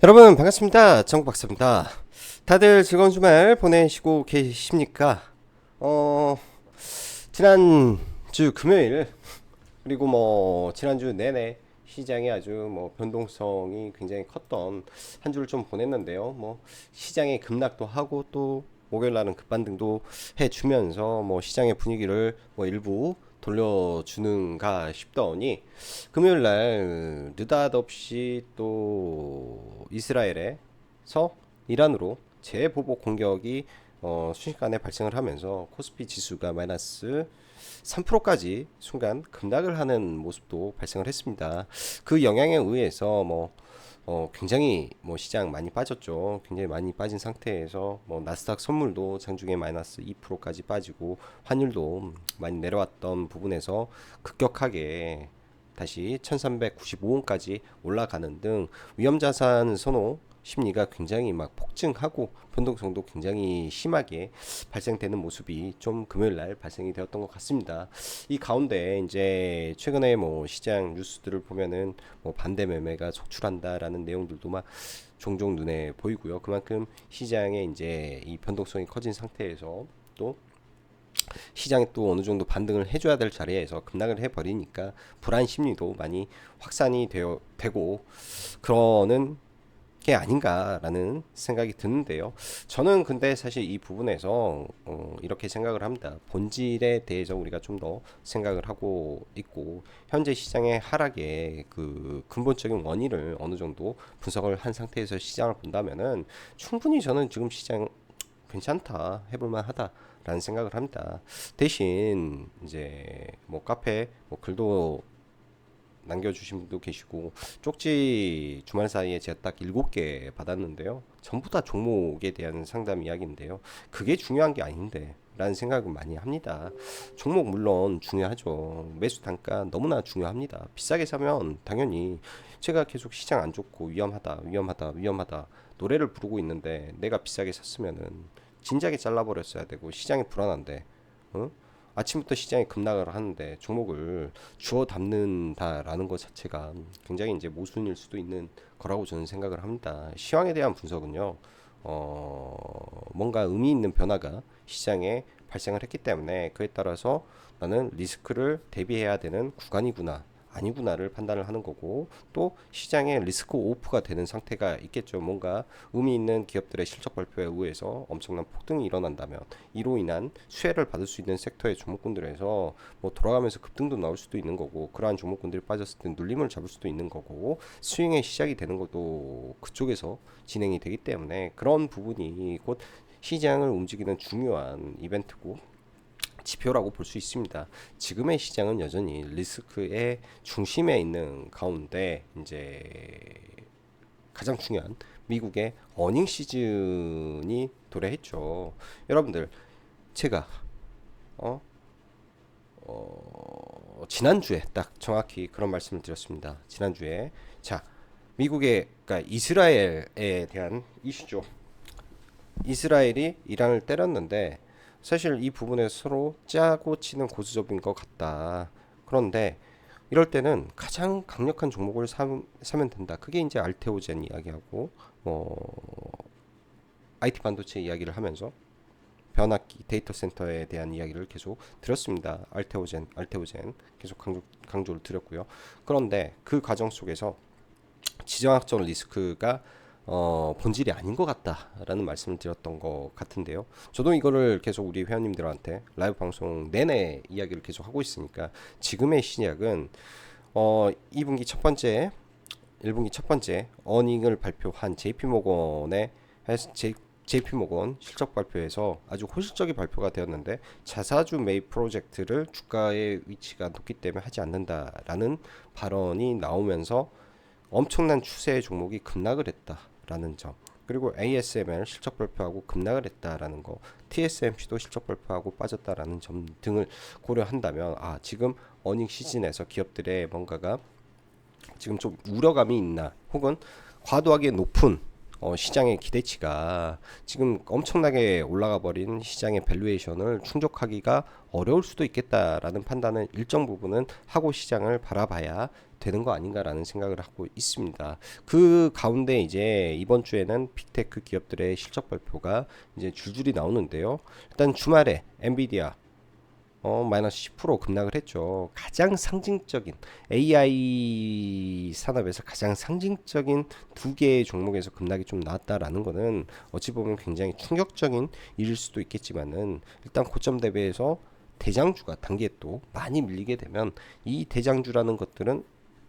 여러분 반갑습니다. 정박사입니다. 다들 즐거운 주말 보내시고 계십니까? 어, 지난주 금요일 그리고 뭐 지난주 내내 시장이 아주 뭐 변동성이 굉장히 컸던 한 주를 좀 보냈는데요. 뭐 시장의 급락도 하고 또 목요일 날은 급반등도 해주면서 뭐 시장의 분위기를 뭐 일부 돌려주는가 싶더니 금요일 날 느닷없이 또 이스라엘에서 이란으로 재보복 공격이 순식간에 발생을 하면서 코스피 지수가 마이너스 3%까지 순간 급락을 하는 모습도 발생을 했습니다. 그 영향에 의해서 굉장히 뭐 시장 많이 빠졌죠. 굉장히 많이 빠진 상태에서 뭐 나스닥 선물도 장중에 마이너스 2%까지 빠지고 환율도 많이 내려왔던 부분에서 급격하게 다시 1395원까지 올라가는 등 위험자산 선호 심리가 굉장히 막 폭증하고 변동성도 굉장히 심하게 발생되는 모습이 좀 금요일 날 발생이 되었던 것 같습니다. 이 가운데 이제 최근에 뭐 시장 뉴스들을 보면은 뭐 반대 매매가 속출한다라는 내용들도 막 종종 눈에 보이고요. 그만큼 시장에 이제 이 변동성이 커진 상태에서 또 시장이 또 어느 정도 반등을 해줘야 될 자리에서 급락을 해버리니까 불안 심리도 많이 확산이 되고 그러는 게 아닌가라는 생각이 드는데요. 저는 근데 사실 이 부분에서 이렇게 생각을 합니다. 본질에 대해서 우리가 좀 더 생각을 하고 있고 현재 시장의 하락의 그 근본적인 원인을 어느 정도 분석을 한 상태에서 시장을 본다면은 충분히 저는 지금 시장 괜찮다, 해볼만 하다라는 생각을 합니다. 대신 이제 뭐 카페 뭐 글도 남겨주신 분도 계시고 쪽지 주말 사이에 제가 딱 7개 받았는데요. 전부 다 종목에 대한 상담 이야기인데요. 그게 중요한 게 아닌데 라는 생각을 많이 합니다. 종목 물론 중요하죠. 매수 단가 너무나 중요합니다. 비싸게 사면 당연히 제가 계속 시장 안 좋고 위험하다 위험하다 위험하다 노래를 부르고 있는데 내가 비싸게 샀으면은 진작에 잘라버렸어야 되고 시장이 불안한데 어? 아침부터 시장이 급락을 하는데 종목을 주워 담는다라는 것 자체가 굉장히 이제 모순일 수도 있는 거라고 저는 생각을 합니다. 시황에 대한 분석은요, 뭔가 의미 있는 변화가 시장에 발생을 했기 때문에 그에 따라서 나는 리스크를 대비해야 되는 구간이구나. 아니구나를 판단을 하는 거고 또 시장에 리스크 오프가 되는 상태가 있겠죠. 뭔가 의미 있는 기업들의 실적 발표에 의해서 엄청난 폭등이 일어난다면 이로 인한 수혜를 받을 수 있는 섹터의 종목군들에서 뭐 돌아가면서 급등도 나올 수도 있는 거고 그러한 종목군들이 빠졌을 때 눌림을 잡을 수도 있는 거고 스윙의 시작이 되는 것도 그쪽에서 진행이 되기 때문에 그런 부분이 곧 시장을 움직이는 중요한 이벤트고 지표라고 볼 수 있습니다. 지금의 시장은 여전히 리스크의 중심에 있는 가운데 이제 가장 중요한 미국의 어닝 시즌이 도래했죠. 여러분들 제가 어, 지난주에 딱 정확히 그런 말씀을 드렸습니다. 지난주에 자 미국의 그러니까 이스라엘에 대한 이슈죠. 이스라엘이 이란을 때렸는데 사실 이 부분에 서로 짜고 치는 고수접인 것 같다. 그런데 이럴 때는 가장 강력한 종목을 사면 된다. 그게 이제 알테오젠 이야기하고 IT 반도체 이야기를 하면서 변압기 데이터 센터에 대한 이야기를 계속 드렸습니다. 알테오젠 계속 강조를 드렸고요. 그런데 그 과정 속에서 지정학적 리스크가 본질이 아닌 것 같다라는 말씀을 드렸던 것 같은데요. 저도 이거를 계속 우리 회원님들한테 라이브 방송 내내 이야기를 계속 하고 있으니까 지금의 시작은 2분기 첫 번째, 1분기 첫 번째 어닝을 발표한 JP모건 실적 발표에서 아주 호실적인 발표가 되었는데 자사주 매입 프로젝트를 주가의 위치가 높기 때문에 하지 않는다라는 발언이 나오면서 엄청난 추세의 종목이 급락을 했다라는 점 그리고 ASML 실적 발표하고 급락을 했다라는 거 TSMC도 실적 발표하고 빠졌다라는 점 등을 고려한다면 지금 어닝 시즌에서 기업들의 뭔가가 지금 좀 우려감이 있나 혹은 과도하게 높은 시장의 기대치가 지금 엄청나게 올라가 버린 시장의 밸류에이션을 충족하기가 어려울 수도 있겠다라는 판단은 일정 부분은 하고 시장을 바라봐야 되는 거 아닌가라는 생각을 하고 있습니다. 그 가운데 이제 이번 주에는 빅테크 기업들의 실적 발표가 이제 줄줄이 나오는데요. 일단 주말에 엔비디아 마이너스 10% 급락을 했죠. 가장 상징적인 AI 산업에서 가장 상징적인 두 개의 종목에서 급락이 좀 나왔다라는 거는 어찌 보면 굉장히 충격적인 일일 수도 있겠지만은 일단 고점 대비해서 대장주가 단기에 또 많이 밀리게 되면 이 대장주라는 것들은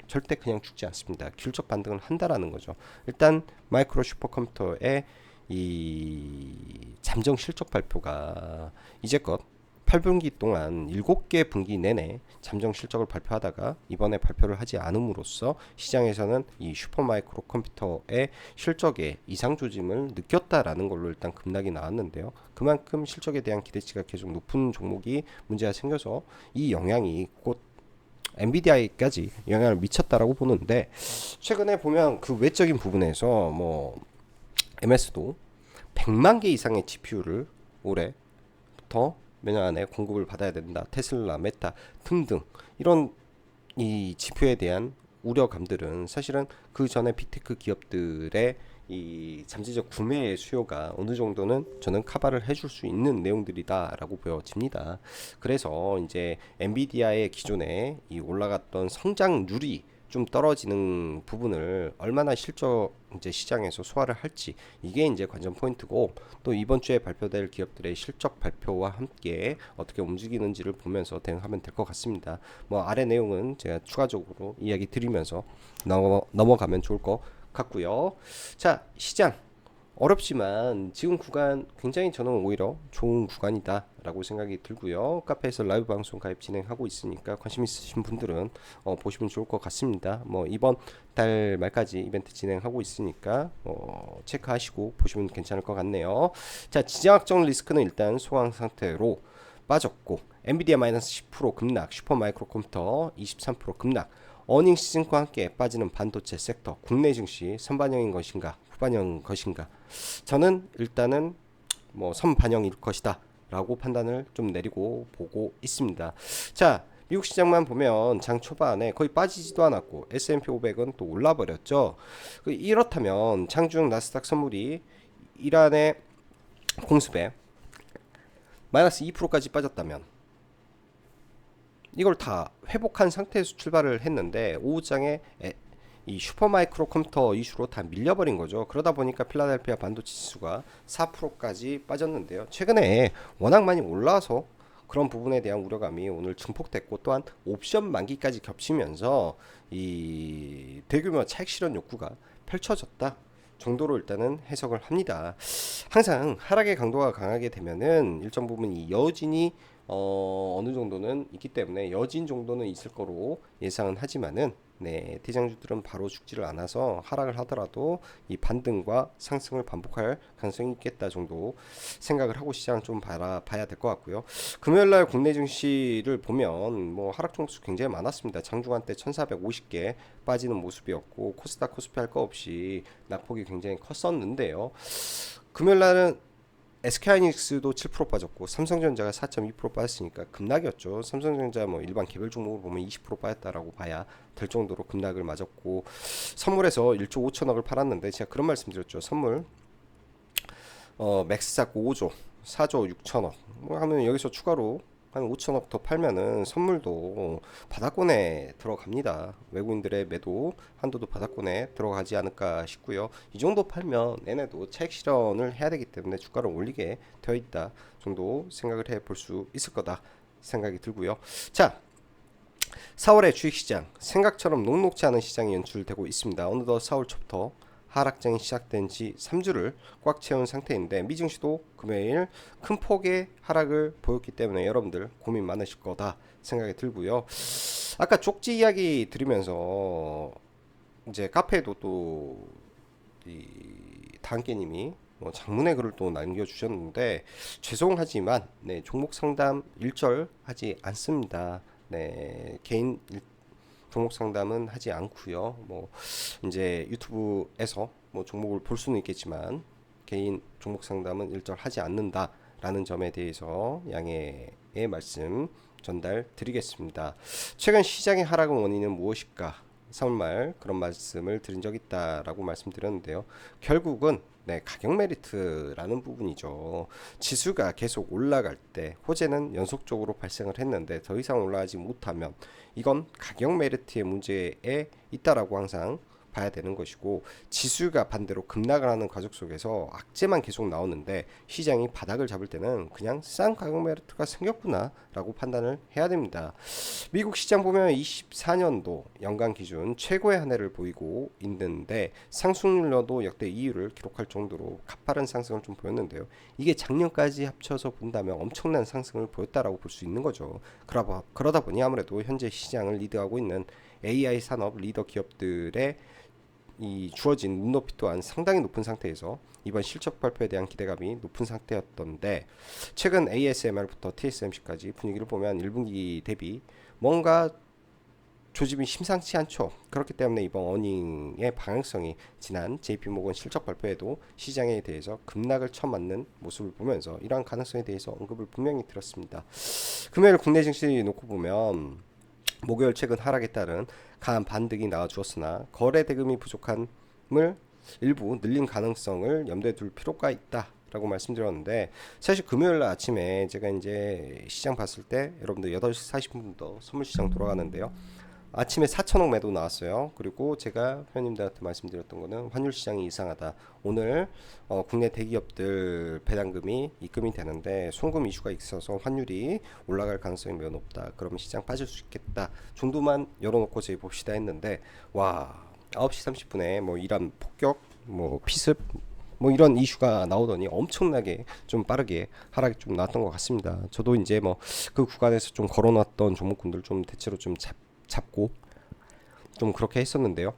절대 그냥 죽지 않습니다. 균적 반등을 한다라는 거죠. 일단 마이크로 슈퍼컴퓨터의 이 잠정 실적 발표가 이제껏 8분기 동안 7개 분기 내내 잠정 실적을 발표하다가 이번에 발표를 하지 않음으로써 시장에서는 이 슈퍼마이크로 컴퓨터의 실적에 이상 조짐을 느꼈다라는 걸로 일단 급락이 나왔는데요. 그만큼 실적에 대한 기대치가 계속 높은 종목이 문제가 생겨서 이 영향이 곧 엔비디아에까지 영향을 미쳤다라고 보는데, 최근에 보면 그 외적인 부분에서 뭐 MS도 100만 개 이상의 GPU를 올해부터 매년 안에 공급을 받아야 된다. 테슬라, 메타 등등 이런 이 GPU에 대한 우려감들은 사실은 그 전에 빅테크 기업들의 이 잠재적 구매의 수요가 어느 정도는 저는 커버를 해줄 수 있는 내용들이다라고 보여집니다. 그래서 이제 엔비디아의 기존에 이 올라갔던 성장률이 좀 떨어지는 부분을 얼마나 실적 이제 시장에서 소화를 할지, 이게 이제 관전 포인트고, 또 이번 주에 발표될 기업들의 실적 발표와 함께 어떻게 움직이는지를 보면서 대응하면 될 것 같습니다. 뭐 아래 내용은 제가 추가적으로 이야기 드리면서 넘어가면 좋을 것 같고요. 자, 시장 어렵지만 지금 구간 굉장히 저는 오히려 좋은 구간이다 라고 생각이 들고요. 카페에서 라이브 방송 가입 진행하고 있으니까 관심 있으신 분들은 보시면 좋을 것 같습니다. 뭐 이번 달 말까지 이벤트 진행하고 있으니까 체크하시고 보시면 괜찮을 것 같네요. 자, 지정학적 리스크는 일단 소강 상태로 빠졌고, 엔비디아 마이너스 10% 급락, 슈퍼마이크로 컴퓨터 23% 급락, 어닝 시즌과 함께 빠지는 반도체 섹터, 국내 증시 선반영인 것인가 후반영인 것인가, 저는 일단은 뭐 선반영일 것이다 라고 판단을 좀 내리고 보고 있습니다. 자, 미국 시장만 보면 장 초반에 거의 빠지지도 않았고 S&P 500은 또 올라버렸죠. 이렇다면 장중 나스닥 선물이 이란의 공습에 마이너스 2%까지 빠졌다면 이걸 다 회복한 상태에서 출발을 했는데 오후장에 이 슈퍼마이크로 컴퓨터 이슈로 다 밀려버린 거죠. 그러다 보니까 필라델피아 반도체 지수가 4%까지 빠졌는데요. 최근에 워낙 많이 올라서 그런 부분에 대한 우려감이 오늘 증폭됐고, 또한 옵션 만기까지 겹치면서 이 대규모 차익 실현 욕구가 펼쳐졌다 정도로 일단은 해석을 합니다. 항상 하락의 강도가 강하게 되면은 일정 부분 이 여진이 어느 정도는 있기 때문에 여진 정도는 있을 거로 예상은 하지만은, 네, 대장주들은 바로 죽지를 않아서 하락을 하더라도 이 반등과 상승을 반복할 가능성이 있겠다 정도 생각을 하고 시장 좀 봐야 될 것 같고요. 금요일날 국내 증시를 보면 뭐 하락 종수 굉장히 많았습니다. 장중한 때 1450개 빠지는 모습이었고, 코스닥 코스피 할 거 없이 낙폭이 굉장히 컸었는데요. 금요일날은 SK하이닉스도 7% 빠졌고 삼성전자가 4.2% 빠졌으니까 급락이었죠. 삼성전자 뭐 일반 개별 종목을 보면 20% 빠졌다라고 봐야 될 정도로 급락을 맞았고, 선물에서 1조 5천억을 팔았는데 제가 그런 말씀드렸죠. 선물 맥스 잡고 5조 4조 6천억 뭐 하면 여기서 추가로 한 5천억 더 팔면은 선물도 바닥권에 들어갑니다. 외국인들의 매도 한도도 바닥권에 들어가지 않을까 싶고요. 이 정도 팔면 얘네도 차익 실현을 해야 되기 때문에 주가를 올리게 되어 있다 정도 생각을 해볼 수 있을 거다 생각이 들고요. 자, 4월의 주식시장 생각처럼 녹록지 않은 시장이 연출되고 있습니다. 어느덧 4월 초부터 하락장이 시작된 지 3주를 꽉 채운 상태인데, 미증시도 금요일 큰 폭의 하락을 보였기 때문에 여러분들 고민 많으실 거다 생각이 들고요. 아까 쪽지 이야기 들으면서 이제 카페에도 또 이 다한께님이 뭐 장문의 글을 또 남겨주셨는데, 죄송하지만 네, 종목 상담 일절 하지 않습니다. 네, 개인 종목 상담은 하지 않고요. 뭐 이제 유튜브에서 뭐 종목을 볼 수는 있겠지만 개인 종목 상담은 일절 하지 않는다라는 점에 대해서 양해의 말씀 전달 드리겠습니다. 최근 시장의 하락의 원인은 무엇일까? 3월 말 그런 말씀을 드린 적 있다라고 말씀드렸는데요. 결국은 가격 메리트라는 부분이죠. 지수가 계속 올라갈 때 호재는 연속적으로 발생을 했는데 더 이상 올라가지 못하면 이건 가격 메리트의 문제에 있다라고 항상 봐야 되는 것이고, 지수가 반대로 급락을 하는 과정 속에서 악재만 계속 나오는데 시장이 바닥을 잡을 때는 그냥 싼 가격 메리트가 생겼구나 라고 판단을 해야 됩니다. 미국 시장 보면 24년도 연간 기준 최고의 한 해를 보이고 있는데 상승률로도 역대 2위를 기록할 정도로 가파른 상승을 좀 보였는데요. 이게 작년까지 합쳐서 본다면 엄청난 상승을 보였다라고 볼 수 있는 거죠. 그러다 보니 아무래도 현재 시장을 리드하고 있는 AI 산업 리더 기업들의 이 주어진 눈높이 또한 상당히 높은 상태에서 이번 실적 발표에 대한 기대감이 높은 상태였던데, 최근 ASMR부터 TSMC까지 분위기를 보면 1분기 대비 뭔가 조짐이 심상치 않죠. 그렇기 때문에 이번 어닝의 방향성이 지난 JP모건 실적 발표에도 시장에 대해서 급락을 쳐맞는 모습을 보면서 이러한 가능성에 대해서 언급을 분명히 드렸습니다. 금요일 국내 증시 놓고 보면 목요일 최근 하락에 따른 강한 반등이 나와주었으나 거래 대금이 부족함을 일부 늘린 가능성을 염두에 둘 필요가 있다 라고 말씀드렸는데, 사실 금요일 아침에 제가 이제 시장 봤을 때 여러분들 8시 40분부터 선물시장 돌아가는데요, 아침에 4천억 매도 나왔어요. 그리고 제가 회원님들한테 말씀드렸던 거는 환율 시장이 이상하다. 오늘 국내 대기업들 배당금이 입금이 되는데 송금 이슈가 있어서 환율이 올라갈 가능성이 매우 높다. 그러면 시장 빠질 수 있겠다 정도만 열어놓고 저희 봅시다 했는데, 와 9시 30분에 뭐 이란 폭격 뭐 피습 뭐 이런 이슈가 나오더니 엄청나게 좀 빠르게 하락이 좀 나왔던 것 같습니다. 저도 이제 뭐 그 구간에서 좀 걸어놨던 종목군들 좀 대체로 좀 잡고 좀 그렇게 했었는데요.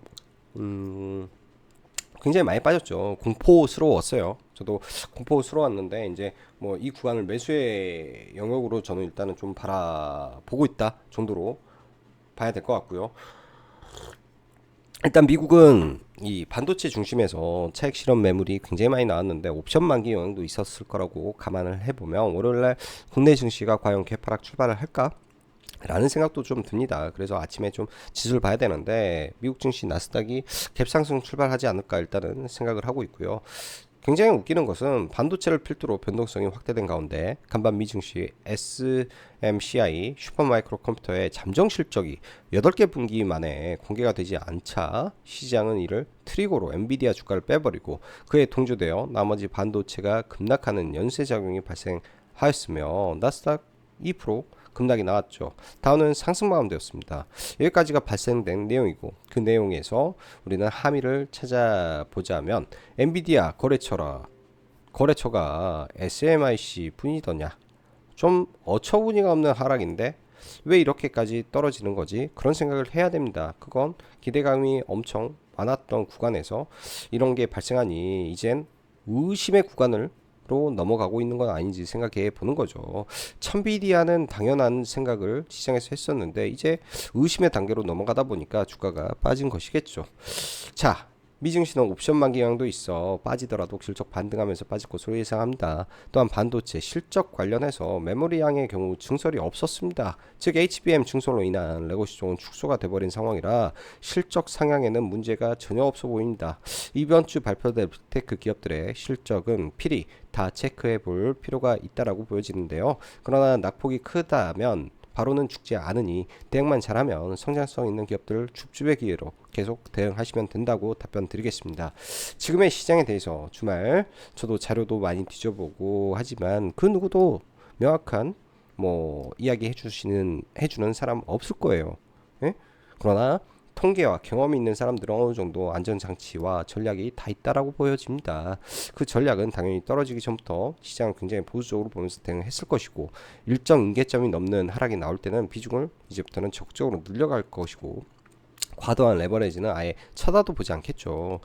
굉장히 많이 빠졌죠. 공포스러웠어요. 저도 공포스러웠는데 이제 뭐 이 구간을 매수의 영역으로 저는 일단은 좀 바라보고 있다 정도로 봐야 될 것 같고요. 일단 미국은 이 반도체 중심에서 차익 실현 매물이 굉장히 많이 나왔는데 옵션 만기 영향도 있었을 거라고 감안을 해보면 월요일날 국내 증시가 과연 개파락 출발을 할까? 라는 생각도 좀 듭니다. 그래서 아침에 좀 지수를 봐야 되는데 미국 증시 나스닥이 갭상승 출발하지 않을까 일단은 생각을 하고 있고요. 굉장히 웃기는 것은 반도체를 필두로 변동성이 확대된 가운데 간밤 미 증시 SMCI 슈퍼마이크로 컴퓨터의 잠정 실적이 8개 분기 만에 공개가 되지 않자 시장은 이를 트리거로 엔비디아 주가를 빼버리고 그에 동조되어 나머지 반도체가 급락하는 연쇄작용이 발생하였으며 나스닥 2% 급락이 나왔죠. 다우는 상승 마감되었습니다. 여기까지가 발생된 내용이고, 그 내용에서 우리는 함의를 찾아보자면 엔비디아 거래처가 SMIC 뿐이더냐, 좀 어처구니가 없는 하락인데 왜 이렇게까지 떨어지는 거지? 그런 생각을 해야 됩니다. 그건 기대감이 엄청 많았던 구간에서 이런 게 발생하니 이젠 의심의 구간을 로 넘어가고 있는 건 아닌지 생각해 보는 거죠. 천비디아는 당연한 생각을 시장에서 했었는데 이제 의심의 단계로 넘어가다 보니까 주가가 빠진 것이겠죠. 자, 미증시는 옵션 만기 영향도 있어 빠지더라도 실적 반등하면서 빠질 것으로 예상합니다. 또한 반도체 실적 관련해서 메모리 양의 경우 증설이 없었습니다. 즉 HBM 증설로 인한 레고 시종은 축소가 돼버린 상황이라 실적 상향에는 문제가 전혀 없어 보입니다. 이번 주 발표될 빅테크 기업들의 실적은 필히 다 체크해 볼 필요가 있다라고 보여지는데요. 그러나 낙폭이 크다면 바로는 죽지 않으니 대응만 잘하면 성장성 있는 기업들을 줍줍의 기회로 계속 대응하시면 된다고 답변 드리겠습니다. 지금의 시장에 대해서 주말 저도 자료도 많이 뒤져보고 하지만 그 누구도 명확한 뭐 이야기 해주는 사람 없을 거예요. 예? 그러나 통계와 경험이 있는 사람들은 어느 정도 안전장치와 전략이 다 있다라고 보여집니다. 그 전략은 당연히 떨어지기 전부터 시장을 굉장히 보수적으로 보면서 대응했을 것이고, 일정 임계점이 넘는 하락이 나올 때는 비중을 이제부터는 적극적으로 늘려갈 것이고, 과도한 레버리지는 아예 쳐다도 보지 않겠죠.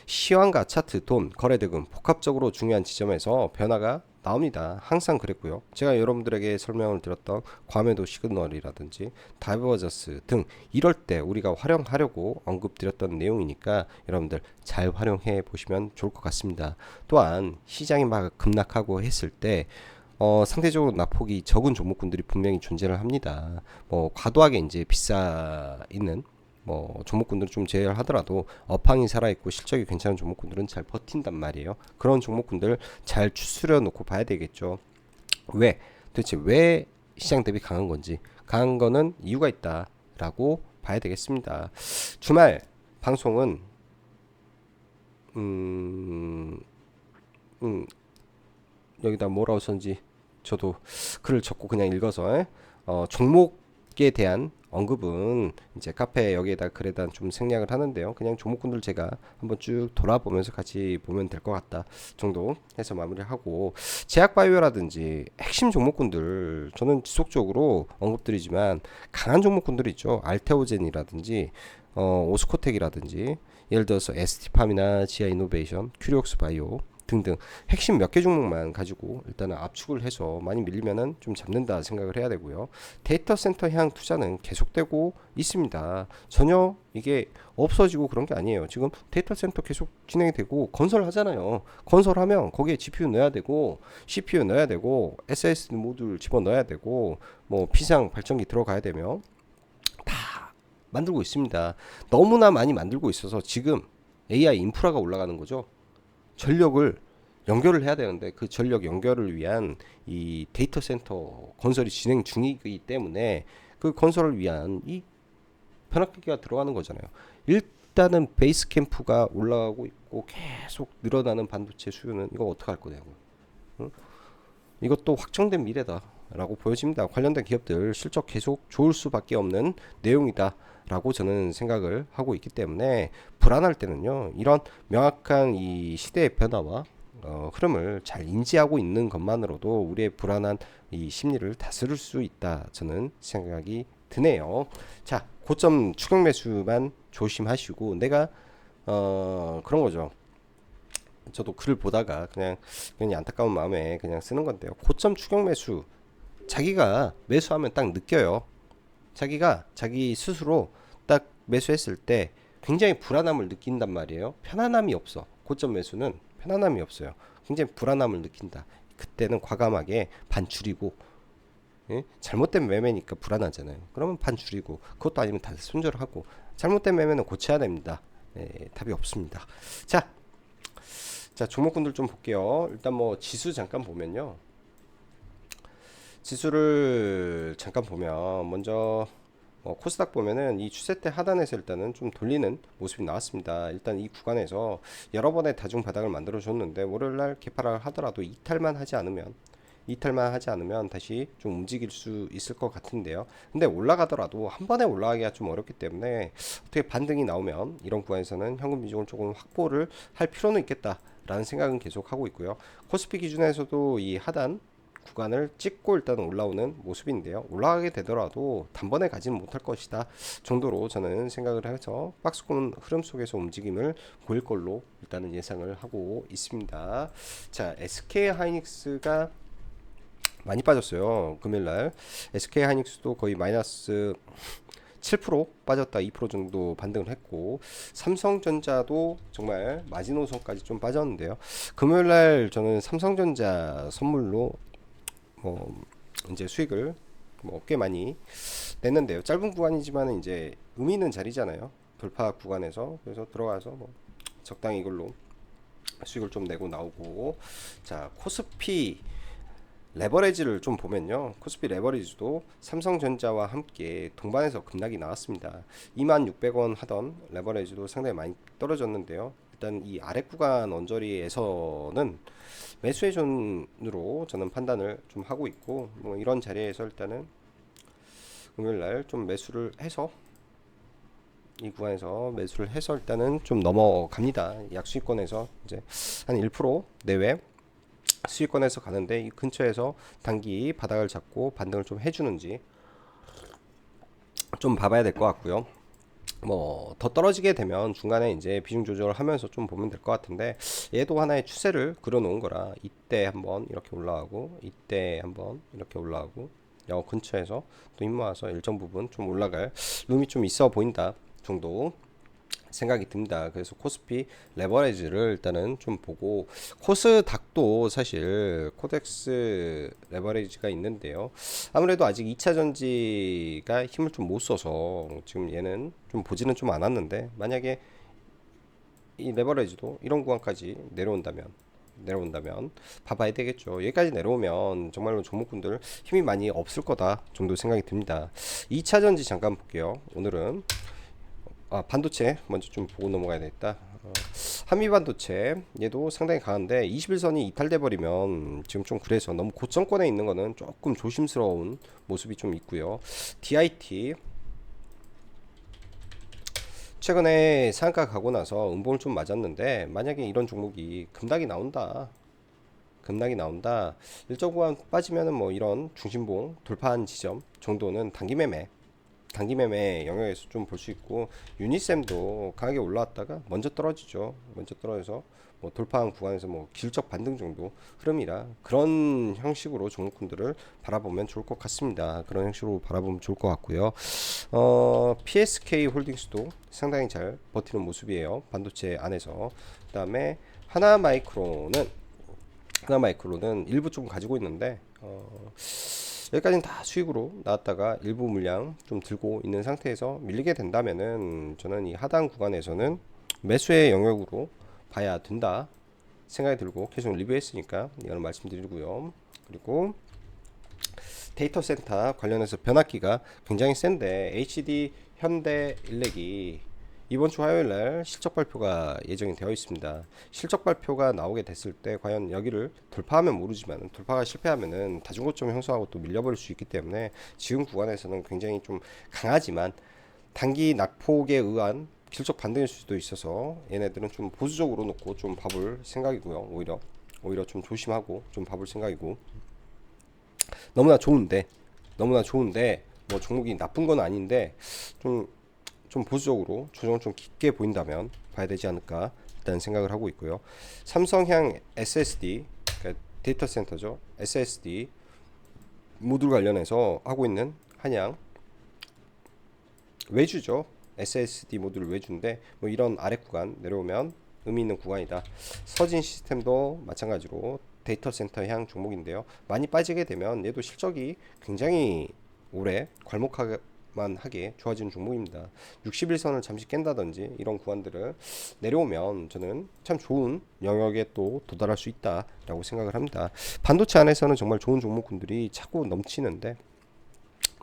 시황과 차트, 돈, 거래대금 복합적으로 중요한 지점에서 변화가 나옵니다. 항상 그랬고요. 제가 여러분들에게 설명을 드렸던 과매도 시그널이라든지 다이버저스 등 이럴 때 우리가 활용하려고 언급드렸던 내용이니까 여러분들 잘 활용해 보시면 좋을 것 같습니다. 또한 시장이 막 급락하고 했을 때 상대적으로 낙폭이 적은 종목군들이 분명히 존재를 합니다. 뭐 과도하게 이제 비싸 있는 뭐 종목군들은 좀 제외를 하더라도 업황이 살아있고 실적이 괜찮은 종목군들은 잘 버틴단 말이에요. 그런 종목군들 잘 추스려 놓고 봐야 되겠죠. 왜? 도대체 왜 시장 대비 강한 건지, 강한 거는 이유가 있다라고 봐야 되겠습니다. 주말 방송은 여기다 뭐라고 썼는지 저도 글을 적고 그냥 읽어서 종목에 대한 언급은 이제 카페 여기에다 글에다 좀 생략을 하는데요. 그냥 종목군들 제가 한번 쭉 돌아보면서 같이 보면 될 것 같다 정도 해서 마무리하고, 제약바이오라든지 핵심 종목군들 저는 지속적으로 언급드리지만 강한 종목군들 있죠. 알테오젠이라든지 오스코텍이라든지 예를 들어서 ST팜이나 지아이노베이션, 큐리옥스 바이오 등등 핵심 몇 개 종목만 가지고 일단은 압축을 해서 많이 밀리면은 좀 잡는다 생각을 해야 되고요. 데이터 센터 향 투자는 계속되고 있습니다. 전혀 이게 없어지고 그런 게 아니에요. 지금 데이터 센터 계속 진행이 되고 건설하잖아요. 건설하면 거기에 GPU 넣어야 되고 CPU 넣어야 되고 SSD 모듈 집어 넣어야 되고 뭐 비상 발전기 들어가야 되며 다 만들고 있습니다. 너무나 많이 만들고 있어서 지금 AI 인프라가 올라가는 거죠. 전력을 연결을 해야 되는데 그 전력 연결을 위한 이 데이터 센터 건설이 진행 중이기 때문에 그 건설을 위한 이 변압기가 들어가는 거잖아요. 일단은 베이스 캠프가 올라가고 있고 계속 늘어나는 반도체 수요는 이거 어떻게 할 거냐고. 응? 이것도 확정된 미래다라고 보여집니다. 관련된 기업들 실적 계속 좋을 수밖에 없는 내용이다 라고 저는 생각을 하고 있기 때문에 불안할 때는요, 이런 명확한 이 시대의 변화와 흐름을 잘 인지하고 있는 것만으로도 우리의 불안한 이 심리를 다스릴 수 있다 저는 생각이 드네요. 자, 고점 추격 매수만 조심하시고, 내가 그런 거죠. 저도 글을 보다가 그냥 안타까운 마음에 그냥 쓰는 건데요. 고점 추격 매수, 자기가 매수하면 딱 느껴요. 자기가 자기 스스로 딱 매수했을 때 굉장히 불안함을 느낀단 말이에요. 편안함이 없어. 고점 매수는 편안함이 없어요. 굉장히 불안함을 느낀다. 그때는 과감하게 반 줄이고, 예? 잘못된 매매니까 불안하잖아요. 그러면 반 줄이고, 그것도 아니면 다시 손절하고, 잘못된 매매는 고쳐야 됩니다. 예, 답이 없습니다. 자, 종목군들 좀 볼게요. 일단 뭐 지수 잠깐 보면요. 지수를 잠깐 보면 먼저 코스닥 보면은 이 추세대 하단에서 일단은 좀 돌리는 모습이 나왔습니다. 일단 이 구간에서 여러 번의 다중 바닥을 만들어 줬는데 월요일날 개파를 하더라도 이탈만 하지 않으면 다시 좀 움직일 수 있을 것 같은데요. 근데 올라가더라도 한 번에 올라가기가 좀 어렵기 때문에 어떻게 반등이 나오면 이런 구간에서는 현금 비중을 조금 확보를 할 필요는 있겠다라는 생각은 계속 하고 있고요. 코스피 기준에서도 이 하단 구간을 찍고 일단 올라오는 모습인데요. 올라가게 되더라도 단번에 가지는 못할 것이다 정도로 저는 생각을 해서 박스권 흐름 속에서 움직임을 보일 걸로 일단은 예상을 하고 있습니다. 자, SK 하이닉스가 많이 빠졌어요. 금요일날 SK 하이닉스도 거의 마이너스 7% 빠졌다 2% 정도 반등을 했고, 삼성전자도 정말 마지노선까지 좀 빠졌는데요. 금요일날 저는 삼성전자 선물로 이제 수익을 꽤 많이 냈는데요. 짧은 구간이지만 이제 의미 있는 자리잖아요. 돌파 구간에서. 그래서 들어가서 적당히 이걸로 수익을 좀 내고 나오고, 자, 코스피 레버리지를 좀 보면요. 코스피 레버리지도 삼성전자와 함께 동반해서 급락이 나왔습니다. 26,600원 하던 레버리지도 상당히 많이 떨어졌는데요. 일단 이 아래 구간 언저리에서는 매수의 존으로 저는 판단을 좀 하고 있고, 뭐 이런 자리에서 일단은 금요일날 좀 매수를 해서 이 구간에서 매수를 해서 일단은 좀 넘어갑니다. 약수익권에서 이제 한 1% 내외 수익권에서 가는데 이 근처에서 단기 바닥을 잡고 반등을 좀 해주는지 좀 봐봐야 될 것 같고요. 뭐 더 떨어지게 되면 중간에 이제 비중 조절을 하면서 좀 보면 될 것 같은데, 얘도 하나의 추세를 그려놓은 거라 이때 한번 이렇게 올라가고 이때 한번 이렇게 올라가고 여 근처에서 또 힘 모아서 일정 부분 좀 올라갈 룸이 좀 있어 보인다 정도 생각이 듭니다. 그래서 코스피 레버리지를 일단은 좀 보고, 코스닥도 사실 코덱스 레버리지가 있는데요. 아무래도 아직 2차 전지가 힘을 좀 못 써서 지금 얘는 좀 보지는 좀 않았는데, 만약에 이 레버리지도 이런 구간까지 내려온다면 봐봐야 되겠죠. 여기까지 내려오면 정말로 종목군들 힘이 많이 없을 거다 정도 생각이 듭니다. 2차 전지 잠깐 볼게요. 오늘은 반도체 먼저 좀 보고 넘어가야 되겠다. 한미 반도체 얘도 상당히 강한데 21선이 이탈돼 버리면 지금 좀, 그래서 너무 고점권에 있는 거는 조금 조심스러운 모습이 좀 있고요. DIT 최근에 상한가 가고 나서 음봉을 좀 맞았는데, 만약에 이런 종목이 급락이 나온다 일정 구간 빠지면은 뭐 이런 중심봉 돌파한 지점 정도는 단기 매매 영역에서 좀 볼 수 있고, 유니셈도 강하게 올라왔다가 먼저 떨어지죠. 먼저 떨어져서 뭐 돌파한 구간에서 뭐 기술적 반등 정도 흐름이라, 그런 형식으로 종목군들을 바라보면 좋을 것 같습니다. 그런 형식으로 바라보면 좋을 것 같고요. PSK 홀딩스도 상당히 잘 버티는 모습이에요. 반도체 안에서. 그다음에 하나마이크로는 일부 좀 가지고 있는데, 여기까지는 다 수익으로 나왔다가 일부 물량 좀 들고 있는 상태에서 밀리게 된다면은, 저는 이 하단 구간에서는 매수의 영역으로 봐야 된다 생각이 들고 계속 리뷰했으니까 이거는 말씀드리고요. 그리고 데이터 센터 관련해서 변압기가 굉장히 센데, HD 현대일렉이 이번 주 화요일 날 실적 발표가 예정이 되어 있습니다. 실적 발표가 나오게 됐을 때 과연 여기를 돌파하면 모르지만, 돌파가 실패하면은 다중고점 형성하고 또 밀려버릴 수 있기 때문에, 지금 구간에서는 굉장히 좀 강하지만 단기 낙폭에 의한 실적 반등일 수도 있어서 얘네들은 좀 보수적으로 놓고 좀 봐볼 생각이고요. 오히려 좀 조심하고 좀 봐볼 생각이고, 너무나 좋은데 뭐 종목이 나쁜 건 아닌데, 좀 보수적으로 조정을 좀 깊게 보인다면 봐야 되지 않을까 일단 생각을 하고 있고요. 삼성향 SSD, 그러니까 데이터 센터죠. SSD 모듈 관련해서 하고 있는 한양 외주죠. SSD 모듈 외주인데, 뭐 이런 아래 구간 내려오면 의미 있는 구간이다. 서진 시스템도 마찬가지로 데이터 센터 향 종목인데요. 많이 빠지게 되면 얘도 실적이 굉장히 오래 괄목만 하게 좋아지는 종목입니다. 61선을 잠시 깬다든지 이런 구간들을 내려오면 저는 참 좋은 영역에 또 도달할 수 있다라고 생각을 합니다. 반도체 안에서는 정말 좋은 종목군들이 차고 넘치는데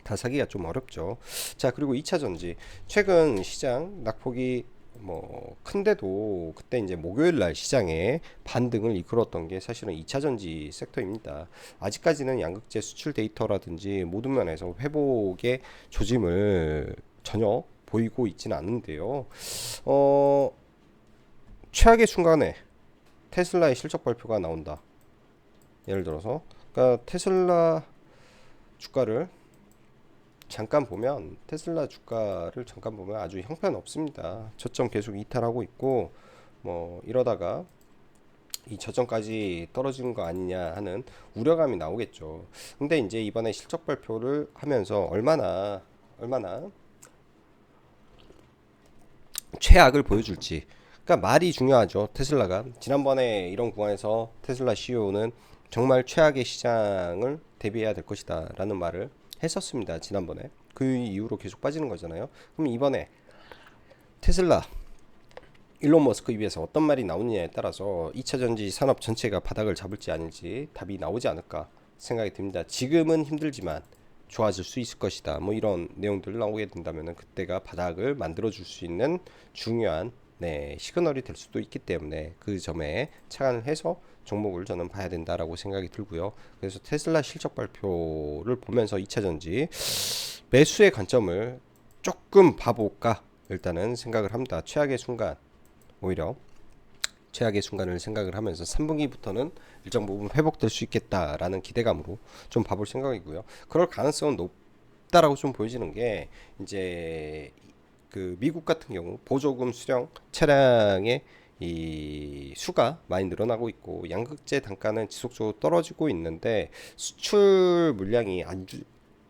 다 사기가 좀 어렵죠. 자, 그리고 2차 전지 최근 시장 낙폭이 뭐 큰데도, 그때 이제 목요일 날 시장에 반등을 이끌었던 게 사실은 2차 전지 섹터입니다. 아직까지는 양극재 수출 데이터라든지 모든 면에서 회복의 조짐을 전혀 보이고 있지는 않는데요. 최악의 순간에 테슬라의 실적 발표가 나온다. 예를 들어서, 그러니까 테슬라 주가를 테슬라 주가를 잠깐 보면 아주 형편없습니다. 저점 계속 이탈하고 있고, 뭐 이러다가 이 저점까지 떨어지는 거 아니냐 하는 우려감이 나오겠죠. 근데 이제 이번에 실적 발표를 하면서 얼마나 최악을 보여줄지, 그러니까 말이 중요하죠. 테슬라가 지난번에 이런 구간에서 테슬라 CEO는 정말 최악의 시장을 대비해야 될 것이다 라는 말을 했었습니다. 지난번에. 그 이후로 계속 빠지는 거잖아요. 그럼 이번에 테슬라 일론 머스크 입에서 어떤 말이 나오느냐에 따라서 2차 전지 산업 전체가 바닥을 잡을지 아닐지 답이 나오지 않을까 생각이 듭니다. 지금은 힘들지만 좋아질 수 있을 것이다. 뭐 이런 내용들 나오게 된다면 그때가 바닥을 만들어 줄 수 있는 중요한 시그널이 될 수도 있기 때문에, 그 점에 착안을 해서 종목을 저는 봐야 된다라고 생각이 들고요. 그래서 테슬라 실적 발표를 보면서 2차 전지 매수의 관점을 조금 봐볼까 일단은 생각을 합니다. 오히려 최악의 순간을 생각을 하면서 3분기부터는 일정 부분 회복될 수 있겠다라는 기대감으로 좀 봐볼 생각이고요. 그럴 가능성은 높다라고 좀 보여지는 게, 이제 그 미국 같은 경우 보조금 수령 차량의 이 수가 많이 늘어나고 있고 양극재 단가는 지속적으로 떨어지고 있는데 수출 물량이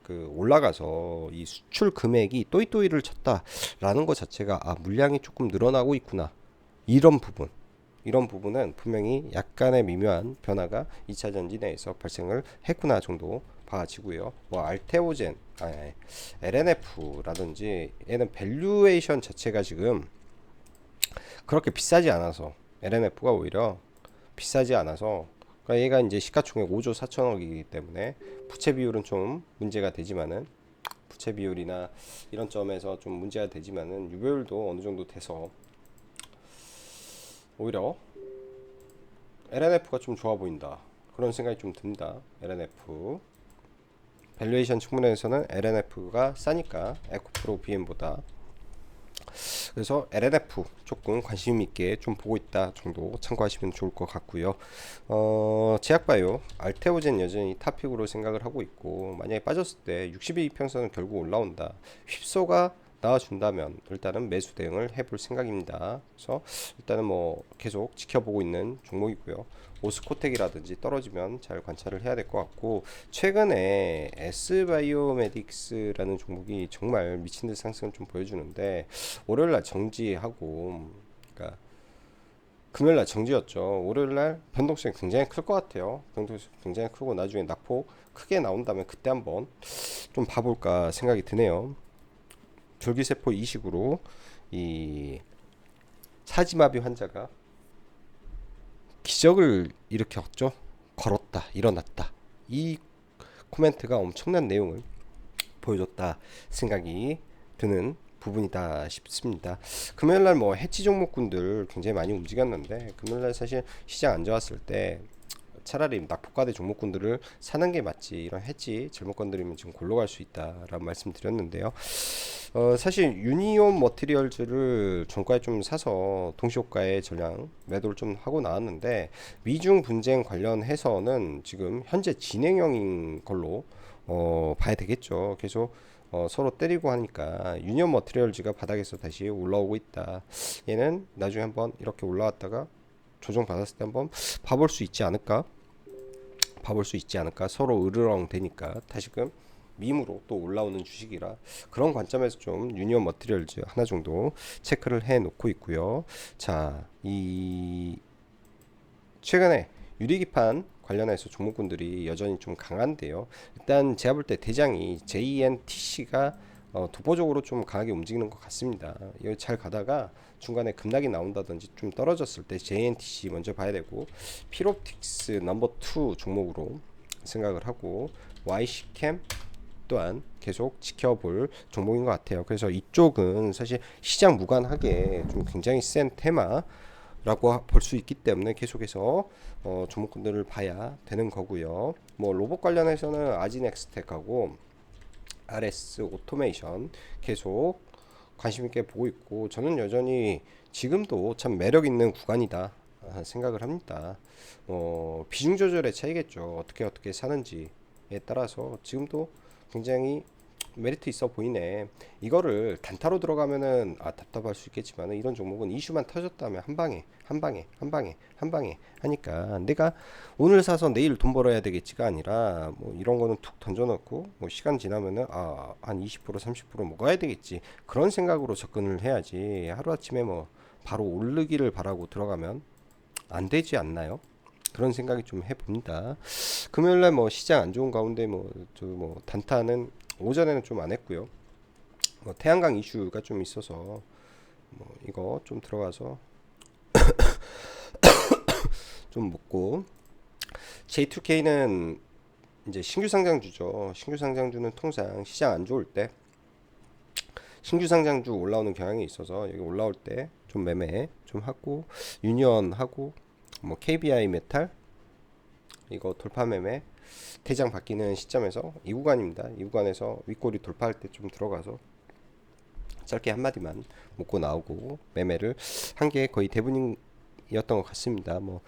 그 올라가서 이 수출 금액이 또이또이를 쳤다라는 것 자체가 물량이 조금 늘어나고 있구나, 이런 부분은 분명히 약간의 미묘한 변화가 2차 전지 내에서 발생을 했구나 정도 봐지고요. 뭐 알테오젠, LNF라든지 얘는 밸류에이션 자체가 지금 그렇게 비싸지 않아서, LNF가 오히려 비싸지 않아서, 그러니까 얘가 이제 시가총액 5조 4천억이기 때문에 부채 비율은 좀 문제가 되지만은, 부채 비율이나 이런 점에서 좀 문제가 되지만은 유효율도 어느 정도 돼서 오히려 LNF가 좀 좋아 보인다, 그런 생각이 좀 듭니다. LNF 밸류에이션 측면에서는 LNF가 싸니까 에코프로 BM보다. 그래서 LNF 조금 관심 있게 좀 보고 있다 정도 참고하시면 좋을 것 같고요. 제약바이오 알테오젠 여전히 탑픽으로 생각을 하고 있고, 만약에 빠졌을 때 60일 이평선은 결국 올라온다, 휩소가 나와준다면 일단은 매수 대응을 해볼 생각입니다. 그래서 일단은 뭐 계속 지켜보고 있는 종목이고요. 오스코텍이라든지 떨어지면 잘 관찰을 해야 될 것 같고, 최근에 S바이오메딕스라는 종목이 정말 미친 듯 상승을 좀 보여주는데 월요일날 정지하고, 그러니까 금요일날 정지였죠. 월요일날 변동성이 굉장히 클 것 같아요. 변동성이 굉장히 크고 나중에 낙폭 크게 나온다면 그때 한번 좀 봐볼까 생각이 드네요. 줄기세포 이식으로 이 사지마비 환자가 기적을 일으켰죠. 걸었다, 일어났다. 이 코멘트가 엄청난 내용을 보여줬다 생각이 드는 부분이다 싶습니다. 금요일날 뭐 해치 종목군들 굉장히 많이 움직였는데, 금요일날 사실 시장 안 좋았을 때 차라리 낙폭과대 종목군들을 사는 게 맞지, 이런 해치 잘못 건드리면 지금 골로 갈 수 있다라는 말씀 드렸는데요. 사실 유니온 머티리얼즈를 종가에 좀 사서 동시호가의 전량 매도를 좀 하고 나왔는데, 미중 분쟁 관련해서는 지금 현재 진행형인 걸로 봐야 되겠죠. 계속 서로 때리고 하니까 유니온 머티리얼즈가 바닥에서 다시 올라오고 있다. 얘는 나중에 한번 이렇게 올라왔다가 조정 받았을 때 한번 봐볼 수 있지 않을까? 서로 으르렁 되니까 다시금 밈으로 또 올라오는 주식이라, 그런 관점에서 좀 유니온 머티리얼즈 하나 정도 체크를 해 놓고 있고요. 자, 이 최근에 유리기판 관련해서 종목군들이 여전히 좀 강한데요. 일단 제가 볼 때 대장이 JNTC가 독보적으로 좀 강하게 움직이는 것 같습니다. 이거 잘 가다가 중간에 급락이 나온다든지 좀 떨어졌을 때 JNTC 먼저 봐야 되고, 필옵틱스 넘버 2 종목으로 생각을 하고, YC캠 또한 계속 지켜볼 종목인 것 같아요. 그래서 이쪽은 사실 시장 무관하게 좀 굉장히 센 테마라고 볼 수 있기 때문에 계속해서 종목군들을 봐야 되는 거고요. 뭐 로봇 관련해서는 아지넥스텍하고 RS 오토메이션 계속 관심 있게 보고 있고, 저는 여전히 지금도 참 매력 있는 구간이다 생각을 합니다. 비중 조절의 차이겠죠. 어떻게 사는지에 따라서 지금도 굉장히 메리트 있어 보이네. 이거를 단타로 들어가면은 답답할 수 있겠지만, 이런 종목은 이슈만 터졌다면 한 방에 하니까, 내가 오늘 사서 내일 돈 벌어야 되겠지가 아니라, 뭐 이런 거는 툭 던져놓고 뭐 시간 지나면은 한 20% 30% 먹어야 되겠지, 그런 생각으로 접근을 해야지, 하루아침에 뭐 바로 오르기를 바라고 들어가면 안 되지 않나요? 그런 생각이 좀 해봅니다. 금요일날 뭐 시장 안 좋은 가운데 뭐 단타는 오전에는 좀 안 했고요. 뭐 태양광 이슈가 좀 있어서 뭐 이거 좀 들어가서 좀 먹고, J2K는 이제 신규 상장주죠. 신규 상장주는 통상 시장 안 좋을 때 신규 상장주 올라오는 경향이 있어서 여기 올라올 때 좀 매매 좀 하고, 유니언하고 뭐 KBI 메탈 이거 돌파 매매 대장 바뀌는 시점에서 이 구간입니다. 이 구간에서 윗꼬리 돌파할 때 좀 들어가서 짧게 한마디만 먹고 나오고, 매매를 한 게 거의 대부분이었던 것 같습니다. 뭐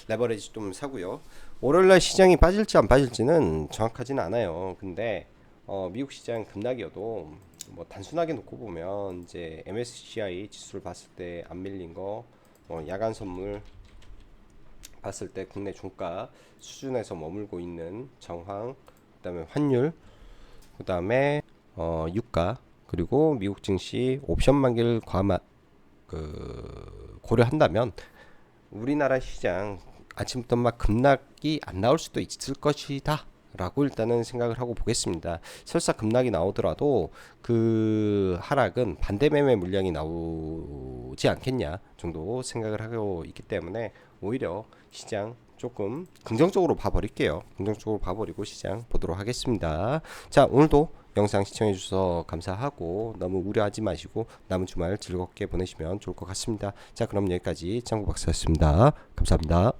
레버리지 좀 사고요. 월요일날 시장이 빠질지 안 빠질지는 정확하지는 않아요. 근데 미국 시장 급락이어도 뭐 단순하게 놓고 보면 이제 MSCI 지수를 봤을 때 안 밀린 거, 야간 선물 봤을 때 국내 종가 수준에서 머물고 있는 정황, 그다음에 환율, 그다음에 유가, 그리고 미국 증시 옵션 만기를 고려한다면 우리나라 시장 아침부터 막 급락이 안 나올 수도 있을 것이다 라고 일단은 생각을 하고 보겠습니다. 설사 급락이 나오더라도 그 하락은 반대 매매 물량이 나오지 않겠냐 정도 생각을 하고 있기 때문에 오히려 시장 조금 긍정적으로 봐버릴게요. 긍정적으로 봐버리고 시장 보도록 하겠습니다. 자, 오늘도 영상 시청해 주셔서 감사하고 너무 우려하지 마시고 남은 주말 즐겁게 보내시면 좋을 것 같습니다. 자, 그럼 여기까지 짱구 박사였습니다. 감사합니다.